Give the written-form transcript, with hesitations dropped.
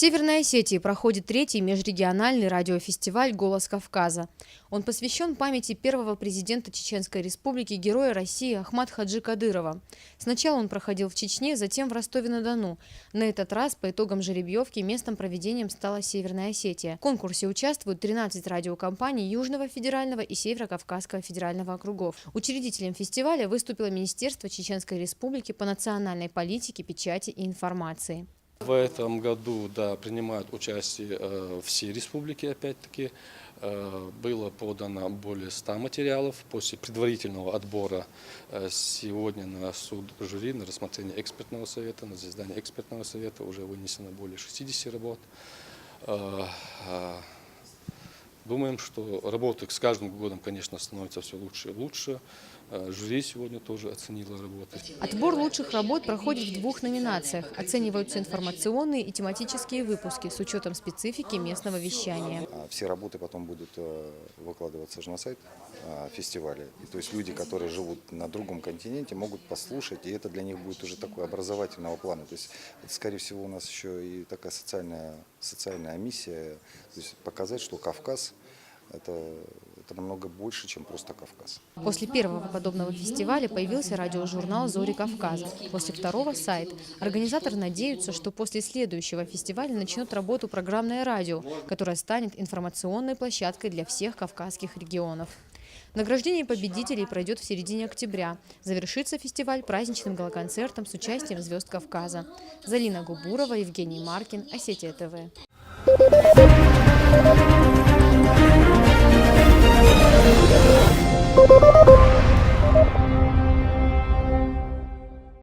Северной Осетии проходит третий межрегиональный радиофестиваль «Голос Кавказа». Он посвящен памяти первого президента Чеченской Республики, героя России Ахмад Хаджи Кадырова. Сначала он проходил в Чечне, затем в Ростове-на-Дону. На этот раз по итогам жеребьевки местом проведением стала Северная Осетия. В конкурсе участвуют 13 радиокомпаний Южного федерального и Северо-Кавказского федерального округов. Учредителем фестиваля выступило Министерство Чеченской Республики по национальной политике, печати и информации. В этом году, принимают участие все республики, опять-таки. Было подано более 100 материалов. После предварительного отбора сегодня на суд жюри, на рассмотрение экспертного совета, на заседание экспертного совета уже вынесено более 60 работ. Думаем, что работа с каждым годом, конечно, становится все лучше и лучше. Жюри сегодня тоже оценило работу. Отбор лучших работ проходит в 2 номинациях. Оцениваются информационные и тематические выпуски с учетом специфики местного вещания. Все работы потом будут выкладываться же на сайт фестиваля. И, то есть люди, которые живут на другом континенте, могут послушать, и это для них будет уже такой образовательного плана. То есть, это, скорее всего, у нас еще и такая социальная миссия, то есть показать, что Кавказ это намного больше, чем просто Кавказ. После первого подобного фестиваля появился радиожурнал «Зори Кавказа». После второго – сайт. Организаторы надеются, что после следующего фестиваля начнет работу программное радио, которое станет информационной площадкой для всех кавказских регионов. Награждение победителей пройдет в середине октября. Завершится фестиваль праздничным галоконцертом с участием звезд Кавказа. Залина Губурова, Евгений Маркин, Осетия ТВ. Thank you.